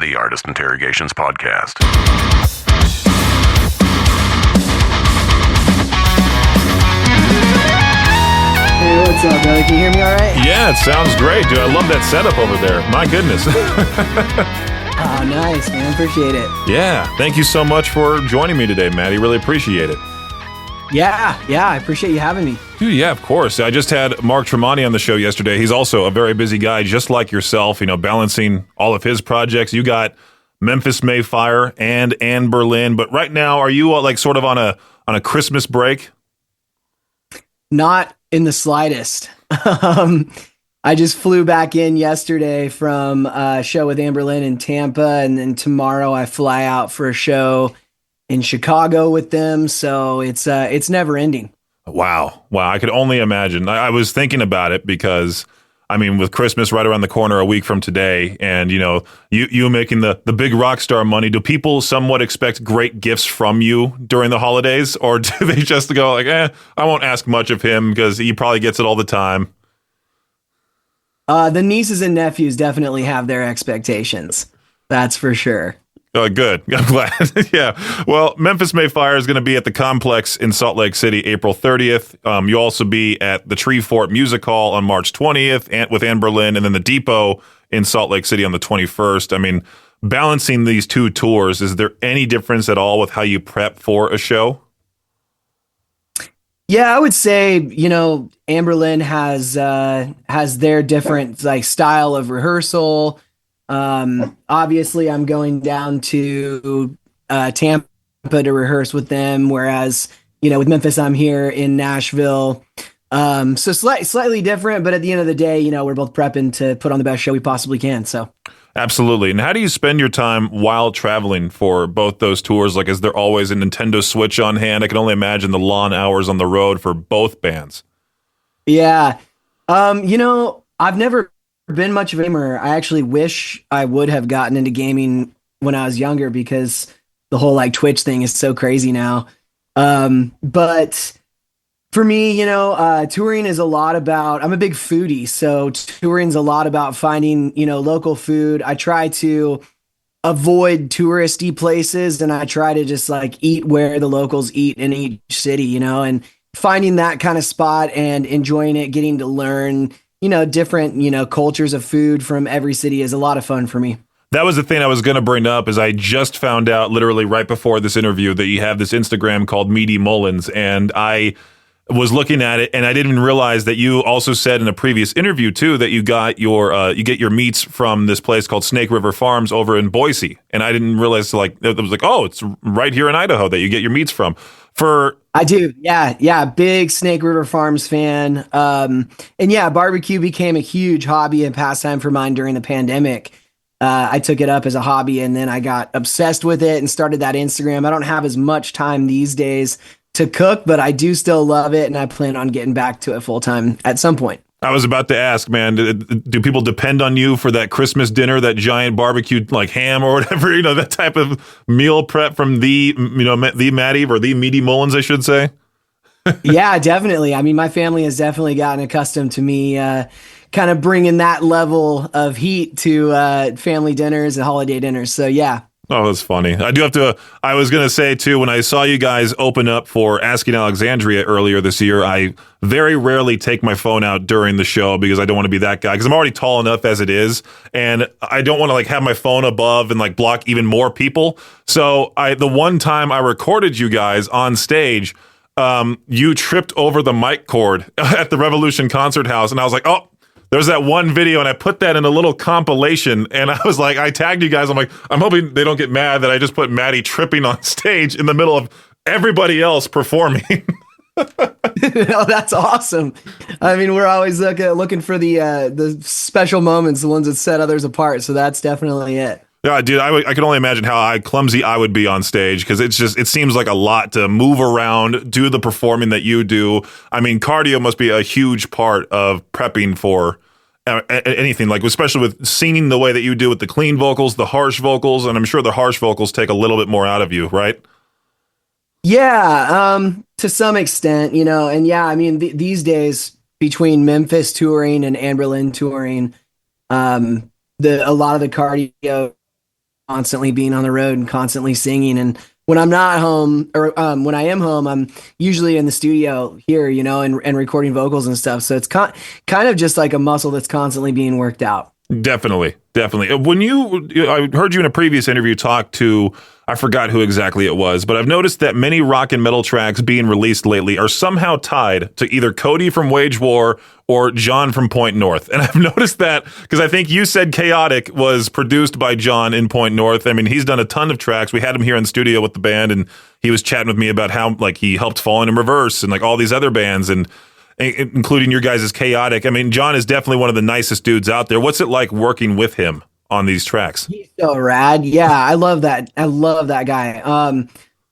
the Artist Interrogations Podcast. Hey, what's up, brother? Can you hear me all right? Yeah, it sounds great, dude. I love that setup over there. My goodness. Oh, nice, man. Appreciate it. Yeah, thank you so much for joining me today, Matty. Really appreciate it. Yeah, I appreciate you having me. Dude, yeah, of course. I just had Mark Tremonti on the show yesterday. He's also a very busy guy, just like yourself, balancing all of his projects. You got Memphis Mayfire and Anberlin, but right now, are you like sort of on a Christmas break? Not in the slightest. I just flew back in yesterday from a show with Anberlin in Tampa, and then tomorrow I fly out for a show in Chicago with them. So it's never ending. Wow. I could only imagine. I was thinking about it because, with Christmas right around the corner a week from today, and, you making the big rock star money, do people somewhat expect great gifts from you during the holidays? Or do they just go like, I won't ask much of him because he probably gets it all the time? The nieces and nephews definitely have their expectations. That's for sure. Good. I'm glad. Yeah. Well, Memphis Mayfire is going to be at the Complex in Salt Lake City, April 30th. You'll also be at the Tree Fort Music Hall on March 20th with Anberlin, and then the Depot in Salt Lake City on the 21st. Balancing these two tours, is there any difference at all with how you prep for a show? Yeah, I would say, Anberlin has their different style of rehearsal. Obviously I'm going down to Tampa to rehearse with them, whereas with Memphis I'm here in Nashville. So slightly different, but at the end of the day, we're both prepping to put on the best show we possibly can. So absolutely. And how do you spend your time while traveling for both those tours? Like, is there always a Nintendo Switch on hand? I can only imagine the long hours on the road for both bands. Yeah. I've never been much of a gamer. I actually wish I would have gotten into gaming when I was younger because the whole Twitch thing is so crazy now. But for me, touring is a lot about, I'm a big foodie. So touring's a lot about finding, local food. I try to avoid touristy places and I try to just eat where the locals eat in each city, and finding that kind of spot and enjoying it, getting to learn different, cultures of food from every city is a lot of fun for me. That was the thing I was going to bring up, is I just found out literally right before this interview that you have this Instagram called Meaty Mullins, and I was looking at it and I didn't even realize that you also said in a previous interview too that you got you get your meats from this place called Snake River Farms over in Boise, and I didn't realize it was it's right here in Idaho that you get your meats from. I do. Yeah. Big Snake River Farms fan. And yeah, barbecue became a huge hobby and pastime for mine during the pandemic. I took it up as a hobby and then I got obsessed with it and started that Instagram. I don't have as much time these days to cook, but I do still love it. And I plan on getting back to it full time at some point. I was about to ask, man, do people depend on you for that Christmas dinner, that giant barbecue ham or whatever, that type of meal prep from the Matty or the Meaty Mullins, I should say? Yeah, definitely. My family has definitely gotten accustomed to me kind of bringing that level of heat to family dinners and holiday dinners. So yeah. Oh, that's funny. I was going to say, too, when I saw you guys open up for Asking Alexandria earlier this year, I very rarely take my phone out during the show because I don't want to be that guy, because I'm already tall enough as it is, and I don't want to have my phone above and block even more people. So the one time I recorded you guys on stage, you tripped over the mic cord at the Revolution Concert House, and I was like, oh, there's that one video, and I put that in a little compilation, and I was I tagged you guys. I'm I'm hoping they don't get mad that I just put Matty tripping on stage in the middle of everybody else performing. Oh, that's awesome. We're always looking for the special moments, the ones that set others apart. So that's definitely it. Yeah, dude, I can only imagine how clumsy I would be on stage, because it seems like a lot to move around, do the performing that you do. Cardio must be a huge part of prepping for anything, especially with singing the way that you do with the clean vocals, the harsh vocals, and I'm sure the harsh vocals take a little bit more out of you, right? Yeah, to some extent, and yeah, these days between Memphis touring and Anberlin touring, a lot of the cardio constantly being on the road and constantly singing. And when I'm not home, or when I am home, I'm usually in the studio here, and recording vocals and stuff. So it's kind of just like a muscle that's constantly being worked out. Definitely. When I heard you in a previous interview talk to, I forgot who exactly it was, but I've noticed that many rock and metal tracks being released lately are somehow tied to either Cody from Wage War or John from Point North. And I've noticed that because I think you said Chaotic was produced by John in Point North. I mean, he's done a ton of tracks. We had him here in the studio with the band, and he was chatting with me about how like he helped Fallen in Reverse and like all these other bands, and including your guys' Chaotic. I mean, John is definitely one of the nicest dudes out there. What's it like working with him on these tracks? He's so rad. Yeah, I love that. I love that guy.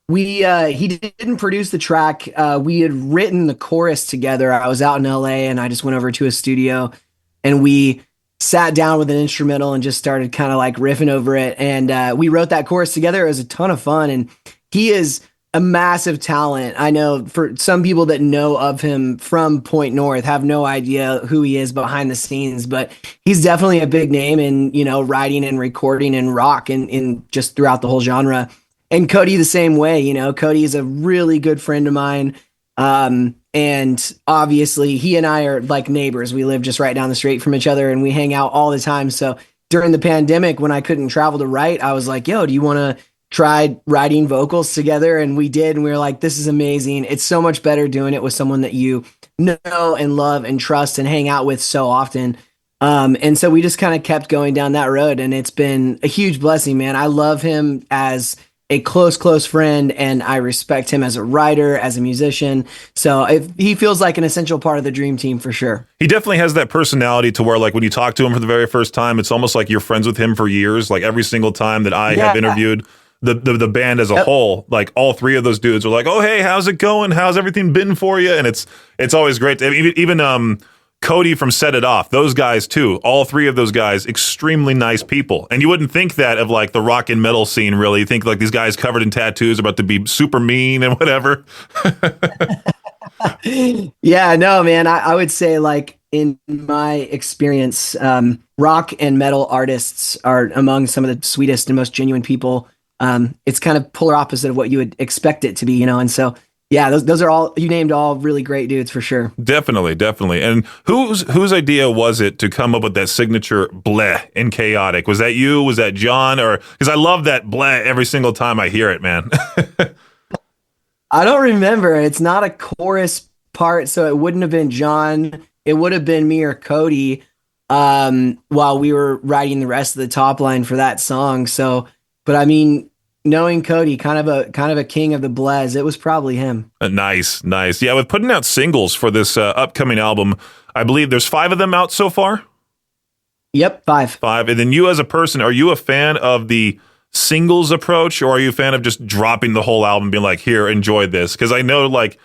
He didn't produce the track. We had written the chorus together. I was out in LA and I just went over to his studio and we sat down with an instrumental and just started kind of like riffing over it. And we wrote that chorus together. It was a ton of fun. And he is a massive talent. I know for some people that know of him from Point North have no idea who he is behind the scenes, but he's definitely a big name in, writing and recording and rock and in just throughout the whole genre. And Cody the same way, Cody is a really good friend of mine. And obviously he and I are like neighbors. We live just right down the street from each other and we hang out all the time. So during the pandemic, when I couldn't travel to write, I was like, yo, do you want to try writing vocals together? And we did. And we were like, this is amazing. It's so much better doing it with someone that you know and love and trust and hang out with so often. And so we just kind of kept going down that road and it's been a huge blessing, man. I love him as a close friend and I respect him as a writer, as a musician. So he feels like an essential part of the dream team for sure. He definitely has that personality to where like when you talk to him for the very first time, it's almost like you're friends with him for years. Like every single time that I have interviewed the band as a whole, like all three of those dudes are like, oh, hey, how's it going? How's everything been for you? And it's always great. Even Cody from Set It Off, those guys too, all three of those guys, extremely nice people. And you wouldn't think that of like the rock and metal scene, really. You think like these guys covered in tattoos about to be super mean and whatever. Yeah, no, man, I would say like in my experience, rock and metal artists are among some of the sweetest and most genuine people. It's kind of polar opposite of what you would expect it to be, and so yeah, those are all, you named all really great dudes for sure. Definitely. And whose idea was it to come up with that signature bleh in Chaotic? Was that you? Was that John? Or because I love that bleh every single time I hear it, man. I don't remember. It's not a chorus part, so it wouldn't have been John. It would have been me or Cody while we were writing the rest of the top line for that song. So, but I mean, knowing Cody, kind of a king of the blez, it was probably him. Nice. Yeah, with putting out singles for this upcoming album, I believe there's 5 of them out so far. Yep, 5. And then you as a person, are you a fan of the singles approach, or are you a fan of just dropping the whole album, being like, here, enjoy this? Because I know like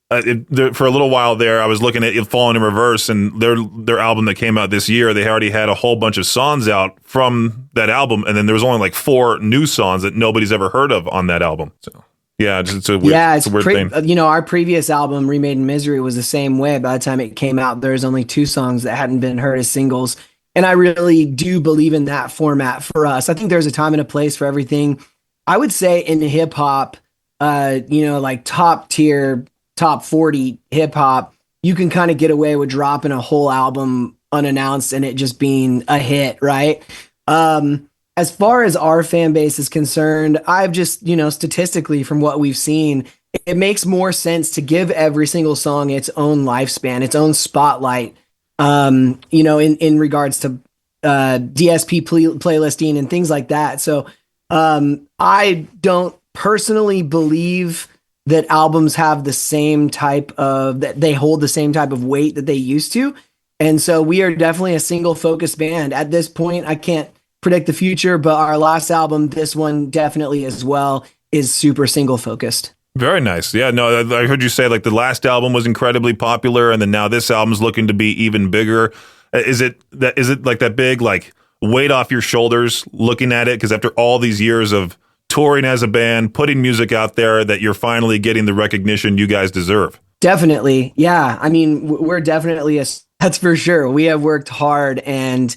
for a little while there, I was looking at Fallen in Reverse and their album that came out this year. They already had a whole bunch of songs out from that album, and then there was only like 4 new songs that nobody's ever heard of on that album. So yeah, it's a weird thing. Our previous album, Remade in Misery, was the same way. By the time it came out, there's only 2 songs that hadn't been heard as singles, and I really do believe in that format for us. I think there's a time and a place for everything. I would say in hip hop, like top tier, top 40 hip hop, you can kind of get away with dropping a whole album unannounced and it just being a hit, right? As far as our fan base is concerned, I've just, statistically from what we've seen, it makes more sense to give every single song its own lifespan, its own spotlight, in regards to DSP playlisting and things like that. So I don't personally believe that albums have the same type of, that they hold the same type of weight that they used to. And so we are definitely a single focused band at this point. I can't predict the future, but our last album, this one definitely as well, is super single focused. Very nice. Yeah, no, I heard you say like the last album was incredibly popular and then now this album's looking to be even bigger. Is it like that big, like weight off your shoulders looking at it? Because after all these years of touring as a band, putting music out there, that you're finally getting the recognition you guys deserve. Definitely. Yeah. I mean, we're definitely that's for sure. We have worked hard and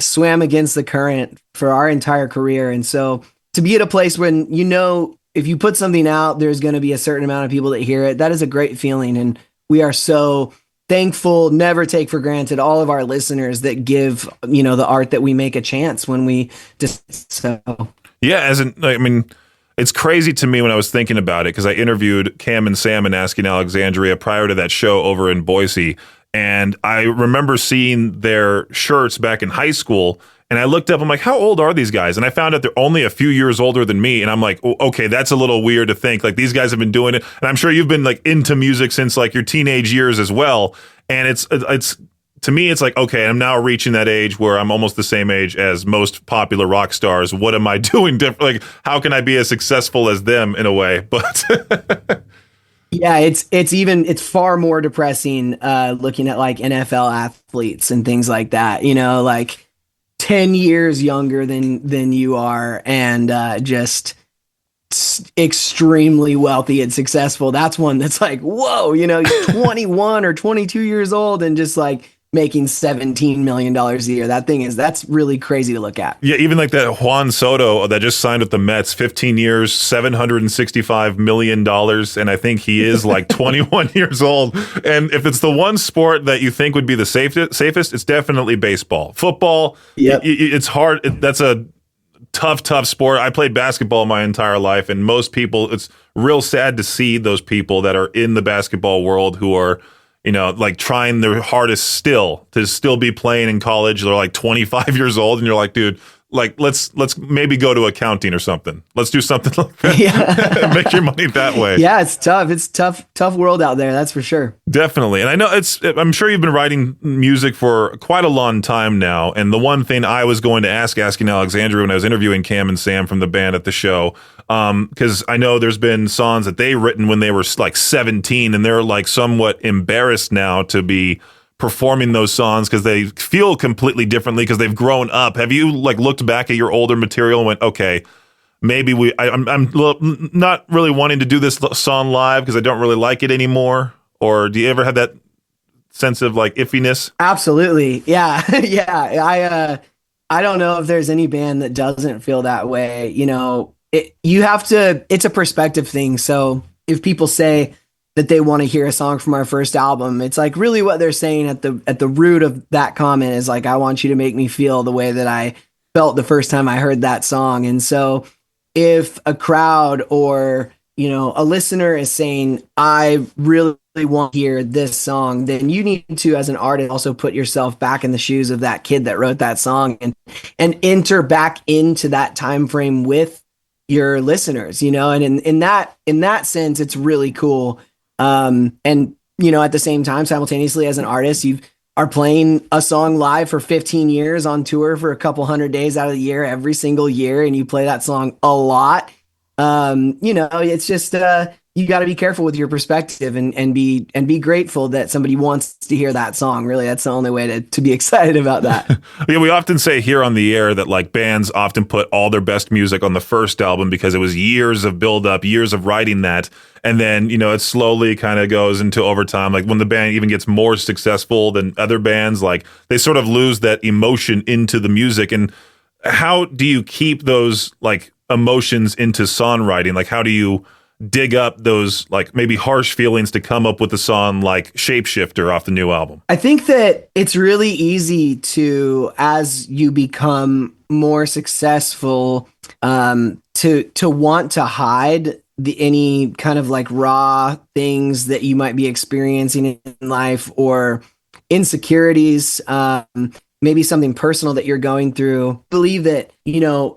swam against the current for our entire career. And so to be at a place when, if you put something out, there's going to be a certain amount of people that hear it, that is a great feeling. And we are so thankful, never take for granted all of our listeners that give, the art that we make a chance when we just so. Yeah, it's crazy to me when I was thinking about it, because I interviewed Cam and Sam in Asking Alexandria prior to that show over in Boise, and I remember seeing their shirts back in high school, and I looked up, I'm like, how old are these guys? And I found out they're only a few years older than me, and I'm like, okay, that's a little weird to think. Like, these guys have been doing it, and I'm sure you've been like into music since like your teenage years as well, and it's to me, it's like, okay, I'm now reaching that age where I'm almost the same age as most popular rock stars. What am I doing different? Like, how can I be as successful as them in a way? But yeah, it's far more depressing looking at like NFL athletes and things like that, like 10 years younger than you are, and just extremely wealthy and successful. That's one that's like, whoa, you're 21 or 22 years old and just like making $17 million a year. That's really crazy to look at. Yeah, even like that Juan Soto that just signed with the Mets, 15 years, $765 million. And I think he is like 21 years old. And if it's the one sport that you think would be the safest, it's definitely baseball. Football, yep. It's hard. That's a tough sport. I played basketball my entire life, and most people, it's real sad to see those people that are in the basketball world who are, like trying their hardest still to be playing in college. They're like 25 years old, and you're like, dude, like let's maybe go to accounting or something. Let's do something like that. Yeah. Make your money that way. Yeah, it's tough. It's tough world out there. That's for sure. Definitely. And I know I'm sure you've been writing music for quite a long time now. And the one thing I was going to Asking Alexandria when I was interviewing Cam and Sam from the band at the show, because I know there's been songs that they written when they were like 17, and they're like somewhat embarrassed now to be performing those songs because they feel completely differently because they've grown up. Have you like looked back at your older material and went, okay, maybe I'm not really wanting to do this song live because I don't really like it anymore? Or do you ever have that sense of like iffiness? Absolutely. Yeah. Yeah. I don't know if there's any band that doesn't feel that way. It's a perspective thing. So if people say that they want to hear a song from our first album, it's like really what they're saying at the root of that comment is like, I want you to make me feel the way that I felt the first time I heard that song. And so if a crowd or, a listener is saying, I really want to hear this song, then you need to, as an artist, also put yourself back in the shoes of that kid that wrote that song and enter back into that time frame with your listeners, and in that sense, it's really cool. And at the same time, simultaneously as an artist, you are playing a song live for 15 years on tour for a couple hundred days out of the year, every single year. And you play that song a lot. It's just, you got to be careful with your perspective and be grateful that somebody wants to hear that song. Really, that's the only way to be excited about that. Yeah, we often say here on the air that like bands often put all their best music on the first album because it was years of build up, years of writing that. And then, it slowly kind of goes into overtime. Like when the band even gets more successful than other bands, like they sort of lose that emotion into the music. And how do you keep those like emotions into songwriting? Like how do you dig up those like maybe harsh feelings to come up with a song like Shapeshifter off the new album? I think that it's really easy to, as you become more successful, to want to hide any kind of like raw things that you might be experiencing in life or insecurities, maybe something personal that you're going through. I believe that,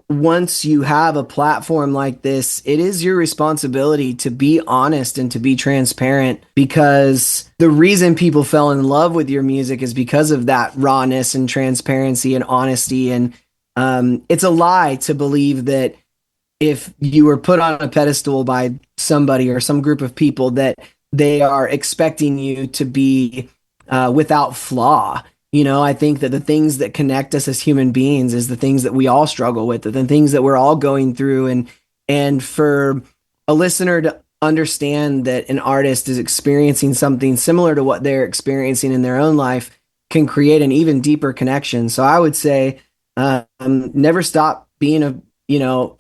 once you have a platform like this, it is your responsibility to be honest and to be transparent, because the reason people fell in love with your music is because of that rawness and transparency and honesty. And it's a lie to believe that if you were put on a pedestal by somebody or some group of people that they are expecting you to be without flaw. I think that the things that connect us as human beings is the things that we all struggle with, the things that we're all going through. And for a listener to understand that an artist is experiencing something similar to what they're experiencing in their own life can create an even deeper connection. So I would say never stop being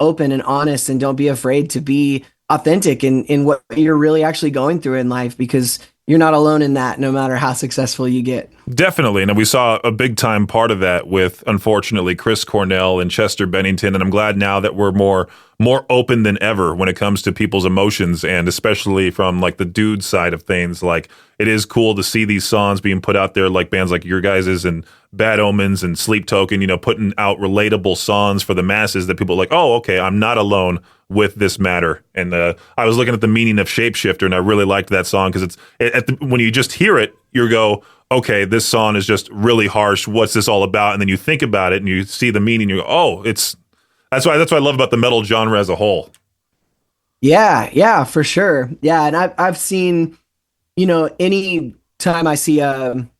open and honest, and don't be afraid to be authentic in what you're really actually going through in life, because you're not alone in that, no matter how successful you get. Definitely. And we saw a big time part of that with, unfortunately, Chris Cornell and Chester Bennington. And I'm glad now that we're more open than ever when it comes to people's emotions, and especially from like the dude side of things. Like, it is cool to see these songs being put out there, like bands like your guys's and Bad Omens and Sleep Token, putting out relatable songs for the masses that people are like, oh, okay, I'm not alone with this matter. And I was looking at the meaning of Shapeshifter, and I really liked that song because when you just hear it, you go, okay, this song is just really harsh. What's this all about? And then you think about it and you see the meaning. You go, oh, that's what I love about the metal genre as a whole. Yeah, for sure. Yeah, and I've seen, any time I see an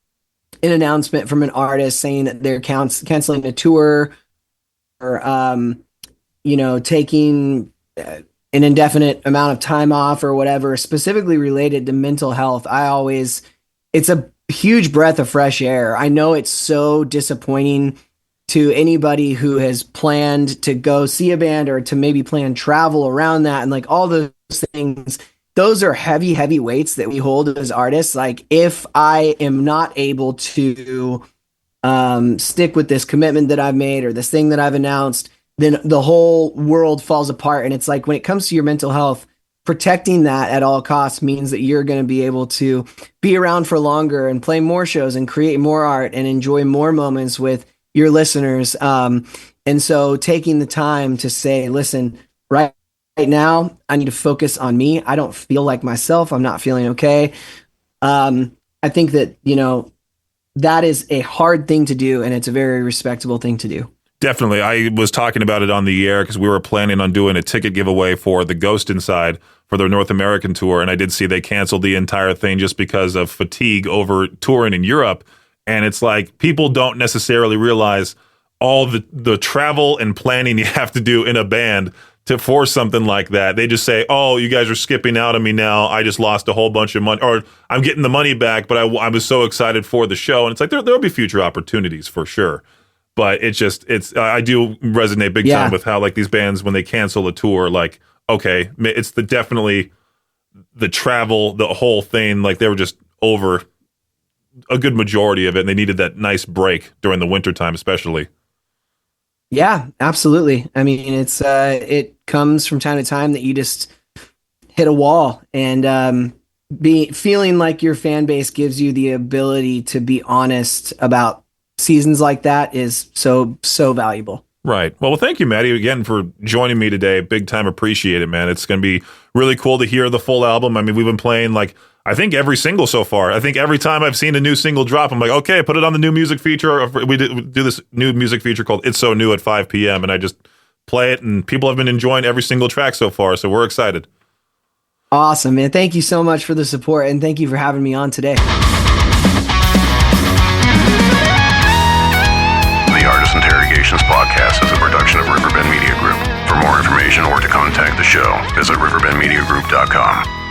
announcement from an artist saying that they're canceling a tour, or taking an indefinite amount of time off or whatever, specifically related to mental health, it's a huge breath of fresh air. I know it's so disappointing to anybody who has planned to go see a band, or to maybe plan travel around that, and like all those things. Those are heavy weights that we hold as artists. Like, if I am not able to stick with this commitment that I've made, or this thing that I've announced, then the whole world falls apart. And it's like, when it comes to your mental health, protecting that at all costs means that you're going to be able to be around for longer and play more shows and create more art and enjoy more moments with your listeners. And so taking the time to say, listen, right now, I need to focus on me. I don't feel like myself. I'm not feeling okay. I think that, that is a hard thing to do, and it's a very respectable thing to do. Definitely. I was talking about it on the air because we were planning on doing a ticket giveaway for the Ghost Inside for their North American tour. And I did see they canceled the entire thing just because of fatigue over touring in Europe. And it's like, people don't necessarily realize all the travel and planning you have to do in a band to force something like that. They just say, oh, you guys are skipping out on me now. I just lost a whole bunch of money, or I'm getting the money back, but I was so excited for the show. And it's like, there'll be future opportunities for sure. But I do resonate big time with how, like, these bands, when they cancel a tour, like, okay, it's definitely the travel, the whole thing. Like, they were just over a good majority of it, and they needed that nice break during the wintertime, especially. Yeah, absolutely. I mean, it comes from time to time that you just hit a wall, and feeling like your fan base gives you the ability to be honest about seasons like that is so valuable. Right. Well, thank you, Matty, again for joining me today. Big time appreciate it, man. It's going to be really cool to hear the full album. I mean, we've been playing, like, I think every single so far. I think every time I've seen a new single drop, I'm like, okay, put it on the new music feature. We do this new music feature called It's So New at 5 p.m. and I just play it, and people have been enjoying every single track so far. So we're excited. Awesome, man. Thank you so much for the support, and thank you for having me on today. The Artist Interrogations podcast is a production of Riverbend Media Group. For more information or to contact the show, visit riverbendmediagroup.com.